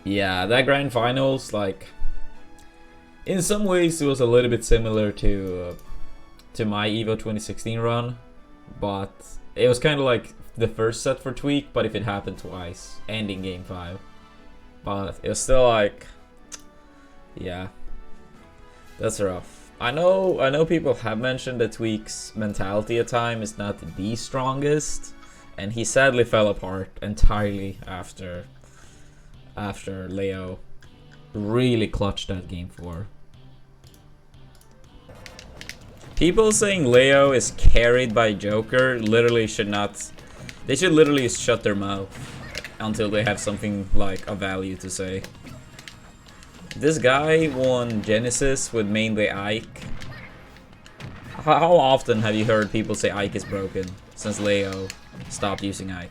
Yeah, that grand finals, like, in some ways it was a little bit similar to my Evo 2016 run, but it was kind of like the first set for Tweak, but if it happened twice, ending game 5. But it was still like, yeah, that's rough. I know people have mentioned that Tweak's mentality at time is not the strongest, and he sadly fell apart entirely after Leo really clutched that game 4. People saying Leo is carried by Joker literally should not. They should literally shut their mouth until they have something like of value to say. This guy won Genesis with mainly Ike. How often have you heard people say Ike is broken since Leo stopped using Ike?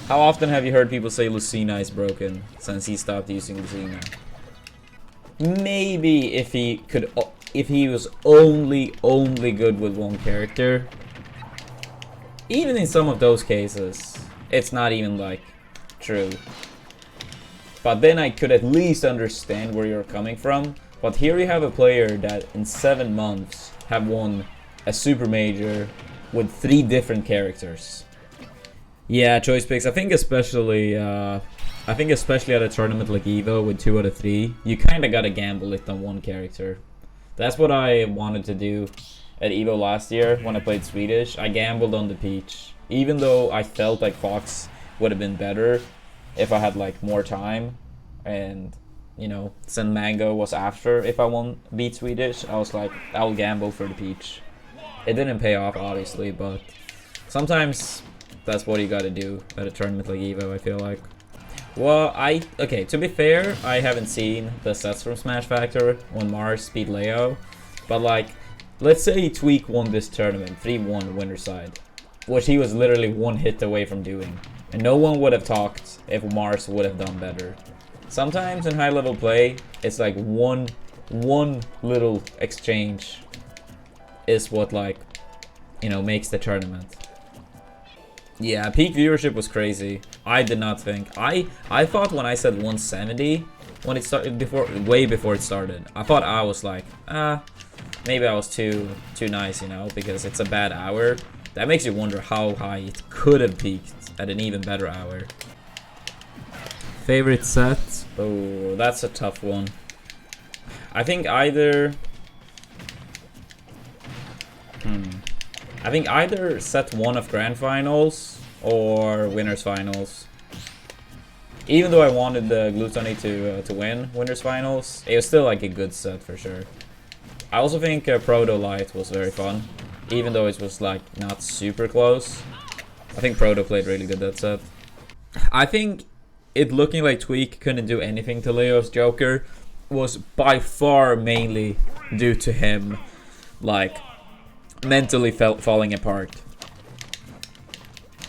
How often have you heard people say Lucina is broken since he stopped using Lucina? Maybe if he was only good with one character. Even in some of those cases, it's not even like true. But then I could at least understand where you're coming from. But here you have a player that in 7 months have won a super major with 3 different characters. Yeah, choice picks. I think especially at a tournament like Evo with 2 out of 3, you kind of gotta gamble it on one character. That's what I wanted to do at Evo last year when I played Swedish. I gambled on the Peach, even though I felt like Fox would have been better if I had like more time, and you know, Sen Mango was after if I beat Swedish. I was like, I'll gamble for the Peach. It didn't pay off obviously, but sometimes that's what you gotta do at a tournament like Evo, I feel like. Well, okay, to be fair, I haven't seen the sets from Smash Factor when Mars beat Leo, but like, let's say Tweak won this tournament, 3-1 winner side, which he was literally 1 hit away from doing, and no one would have talked if Mars would have done better. Sometimes in high level play, it's like one little exchange is what, like, you know, makes the tournament. Yeah, peak viewership was crazy. I did not think. I thought when I said 170 when it started, way before it started, I thought I was like, maybe I was too nice, you know, because it's a bad hour. That makes you wonder how high it could have peaked at an even better hour. Favorite set? Oh, that's a tough one. I think either set 1 of Grand Finals or Winners Finals. Even though I wanted the Gluttony to win Winners Finals, it was still like a good set for sure. I also think Proto Light was very fun, even though it was like not super close. I think Proto played really good that set. I think it looking like Tweak couldn't do anything to Leo's Joker was by far mainly due to him, like, mentally falling apart.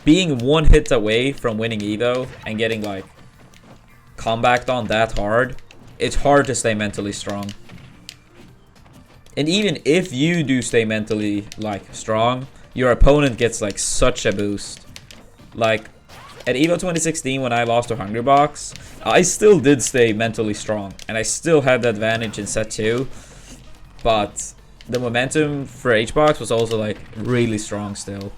Being 1 hit away from winning Evo and getting like comebacked on that hard, it's hard to stay mentally strong. And even if you do stay mentally like strong, your opponent gets like such a boost. Like at Evo 2016 when I lost to Hungrybox, I still did stay mentally strong and I still had the advantage in set 2, but the momentum for HBox was also like really strong still.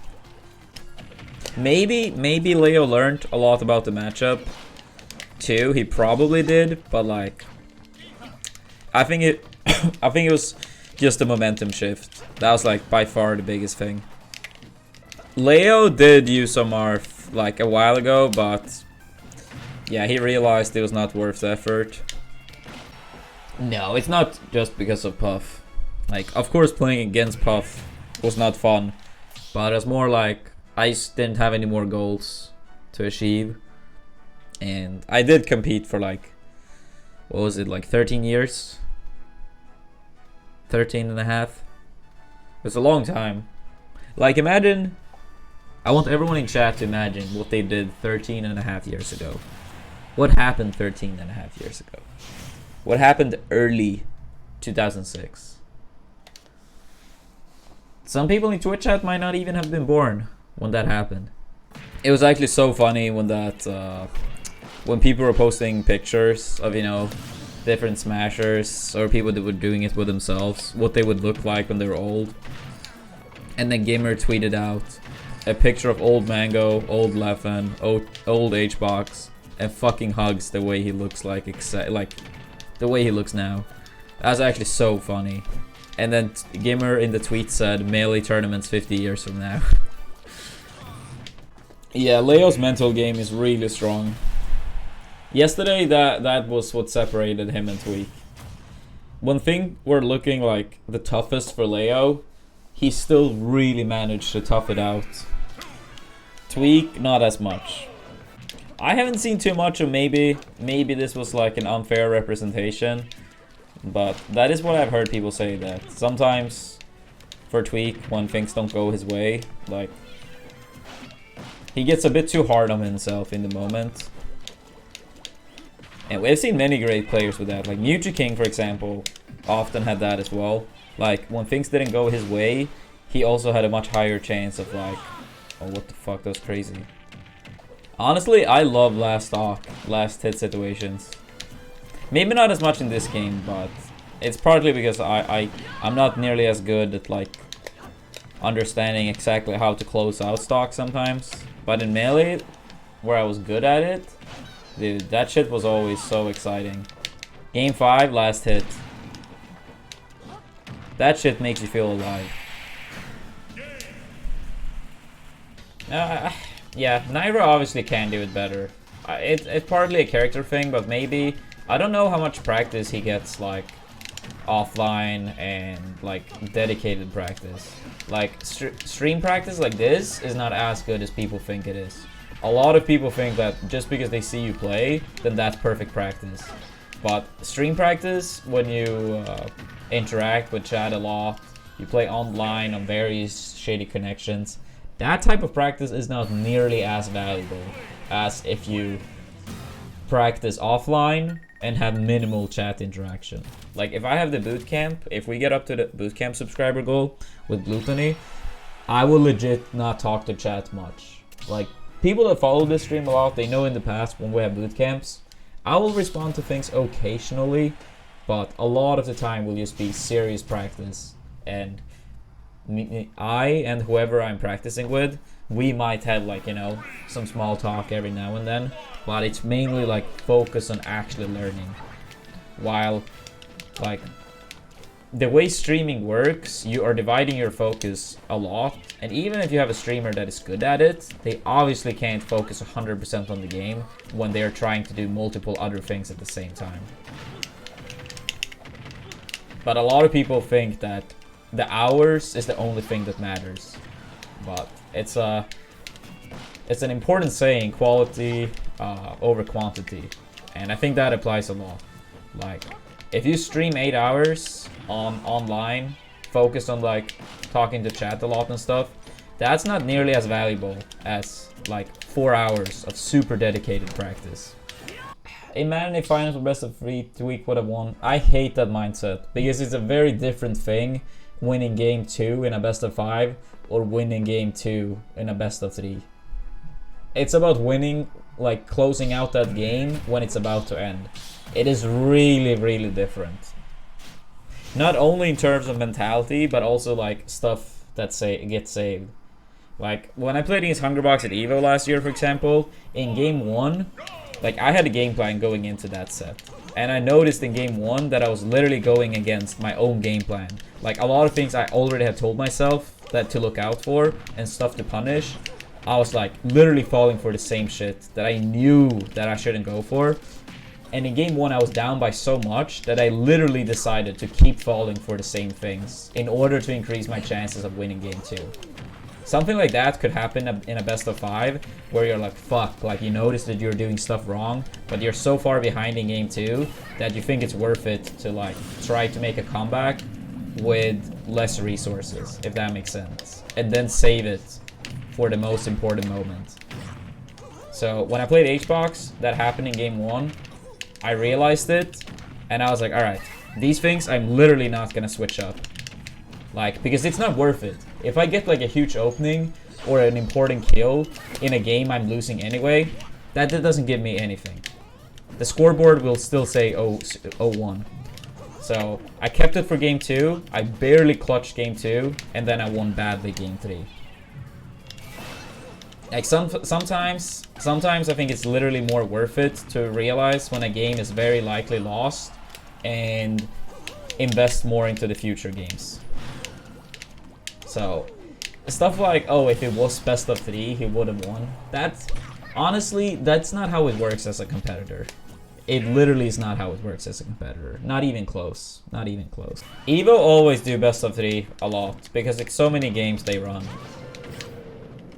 Maybe Leo learned a lot about the matchup too. He probably did, but like I think it was just a momentum shift. That was like by far the biggest thing. Leo did use some Marth like a while ago, but yeah, he realized it was not worth the effort. No, it's not just because of Puff. Like, of course playing against Puff was not fun, but it's more like I just didn't have any more goals to achieve. And I did compete for like, what was it, like 13 years? 13 and a half? It's a long time. Like, imagine, I want everyone in chat to imagine what they did 13 and a half years ago. What happened 13 and a half years ago? What happened early 2006? Some people in Twitch chat might not even have been born when that happened. It was actually so funny when that when people were posting pictures of, you know, different smashers or people that were doing it with themselves, what they would look like when they were old. And then Gamer tweeted out a picture of old Mango, old Leffen, old H-Box, and fucking hugs the way he looks like the way he looks now. That's actually so funny. And then Gamer in the tweet said, Melee tournaments 50 years from now. Yeah, Leo's mental game is really strong. Yesterday, that was what separated him and Tweak. One thing we're looking like the toughest for Leo, he still really managed to tough it out. Tweak, not as much. I haven't seen too much of maybe this was like an unfair representation, but that is what I've heard people say, that sometimes for Tweak, when things don't go his way, like, he gets a bit too hard on himself in the moment. And we've seen many great players with that, like Muji King, for example, often had that as well. Like, when things didn't go his way, he also had a much higher chance of like, oh, what the fuck, that was crazy. Honestly, I love last hit situations. Maybe not as much in this game, but it's partly because I'm not nearly as good at like understanding exactly how to close out stock sometimes. But in Melee, where I was good at it, dude, that shit was always so exciting. Game 5, last hit. That shit makes you feel alive. Yeah, Naira obviously can do it better. It's partly a character thing, but maybe, I don't know how much practice he gets like offline and like dedicated practice. Like stream practice like this is not as good as people think it is. A lot of people think that just because they see you play, then that's perfect practice. But stream practice, when you interact with chat a lot, you play online on various shady connections, that type of practice is not nearly as valuable as if you practice offline and have minimal chat interaction. Like, if I have the bootcamp, if we get up to the bootcamp subscriber goal with Gluttony, I will legit not talk to chat much. Like, people that follow this stream a lot, they know in the past when we have boot camps, I will respond to things occasionally, but a lot of the time will just be serious practice. And I and whoever I'm practicing with, we might have like, you know, some small talk every now and then, but it's mainly like focus on actually learning. While like the way streaming works, you are dividing your focus a lot, and even if you have a streamer that is good at it, they obviously can't focus 100% on the game when they're trying to do multiple other things at the same time. But a lot of people think that the hours is the only thing that matters, but it's an important saying, quality over quantity, and I think that applies a lot. Like, if you stream 8 hours online, focused on like talking to chat a lot and stuff, that's not nearly as valuable as like 4 hours of super dedicated practice. In Madden finals with best of 3, Tweak would have won. I hate that mindset, because it's a very different thing winning game 2 in a best of 5 or winning game 2 in a best of 3. It's about winning, like closing out that game when it's about to end. It is really, really different. Not only in terms of mentality, but also like stuff that gets saved. Like when I played against Hungerbox at EVO last year, for example, in game 1, like I had a game plan going into that set. And I noticed in game 1 that I was literally going against my own game plan. Like a lot of things I already had told myself that to look out for and stuff to punish, I was like literally falling for the same shit that I knew that I shouldn't go for. And in game 1 I was down by so much that I literally decided to keep falling for the same things in order to increase my chances of winning game 2. Something like that could happen in a best of 5, where you're like, fuck, like you notice that you're doing stuff wrong, but you're so far behind in game 2 that you think it's worth it to like try to make a comeback with less resources, if that makes sense, and then save it for the most important moment. So when I played H-Box, that happened in game 1, I realized it, and I was like, alright, these things I'm literally not gonna switch up. Like, because it's not worth it. If I get like a huge opening or an important kill in a game I'm losing anyway, that doesn't give me anything. the scoreboard will still say 0-1. So I kept it for game 2. I barely clutched game 2, and then I won badly game 3. Like sometimes I think it's literally more worth it to realize when a game is very likely lost and invest more into the future games. So stuff like, oh, if it was best of 3, he would have won. Honestly, that's not how it works as a competitor. It literally is not how it works as a competitor. Not even close. Not even close. Evo always do best of 3 a lot because it's so many games they run.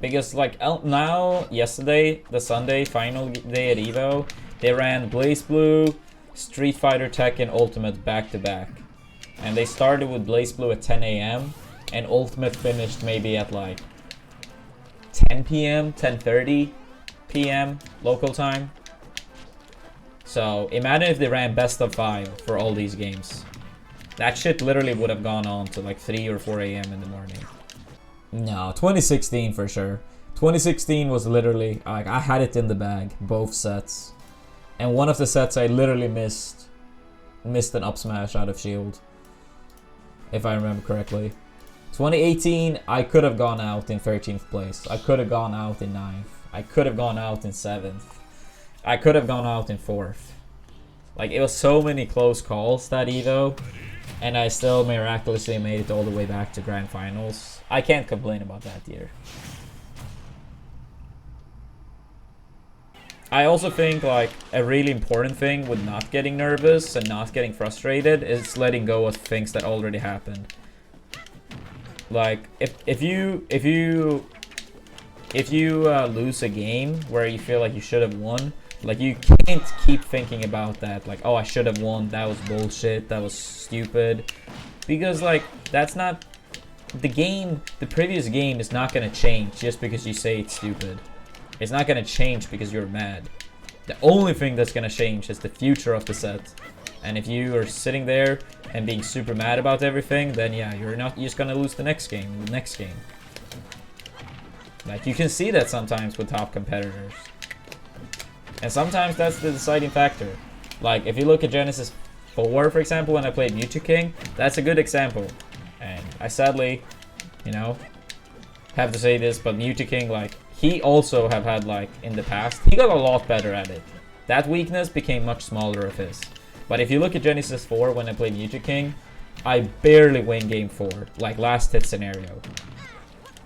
Because like now, yesterday, the Sunday final day at Evo, they ran Blaze Blue, Street Fighter Tekken Ultimate back to back. And they started with Blaze Blue at 10 AM and Ultimate finished maybe at like 10 PM, 10:30 PM local time. So imagine if they ran best of 5 for all these games. That shit literally would have gone on to like 3 or 4 AM in the morning. No, 2016 for sure. 2016 was literally, like, I had it in the bag, both sets. And one of the sets I literally missed an up smash out of shield, if I remember correctly. 2018, I could have gone out in 13th place. I could have gone out in 9th. I could have gone out in 7th. I could have gone out in 4th. Like, it was so many close calls that Evo, and I still miraculously made it all the way back to Grand Finals. I can't complain about that year. I also think, like, a really important thing with not getting nervous and not getting frustrated is letting go of things that already happened. Like, if you lose a game where you feel like you should have won, like, you can't keep thinking about that, like, oh, I should have won, that was bullshit, that was stupid. Because, like, that's not... The previous game is not gonna change just because you say it's stupid. It's not gonna change because you're mad. The only thing that's gonna change is the future of the set. And if you are sitting there and being super mad about everything, then yeah, you're just gonna lose the next game, Like, you can see that sometimes with top competitors. And sometimes that's the deciding factor. Like, if you look at Genesis 4, for example, when I played Mewtwo King, that's a good example. And I sadly, you know, have to say this, but Mewtwo King, like, he also have had, like, in the past, he got a lot better at it. That weakness became much smaller of his. But if you look at Genesis 4, when I played Mewtwo King, I barely win game 4, like last hit scenario.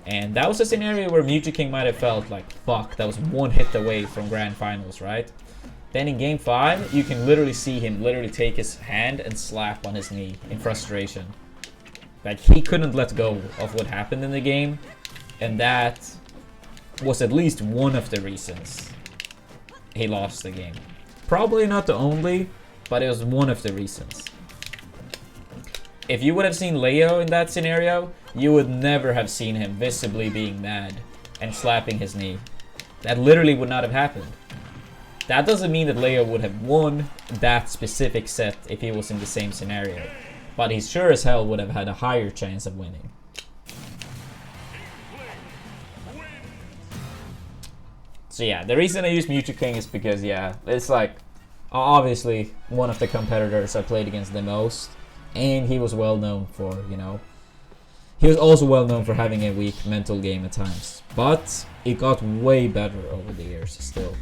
And that was a scenario where Mewtwo King might have felt like, fuck, that was one hit away from Grand Finals, right? Then in game 5, you can literally see him literally take his hand and slap on his knee in frustration. Like, he couldn't let go of what happened in the game, and that was at least one of the reasons he lost the game. Probably not the only, but it was one of the reasons. If you would have seen Leo in that scenario, you would never have seen him visibly being mad and slapping his knee. That literally would not have happened. That doesn't mean that Leo would have won that specific set if he was in the same scenario, but he sure as hell would have had a higher chance of winning. So yeah, the reason I use Mewtwo King is because, yeah, it's like, obviously one of the competitors I played against the most, and he was well known for, you know, he was also well known for having a weak mental game at times, but it got way better over the years still.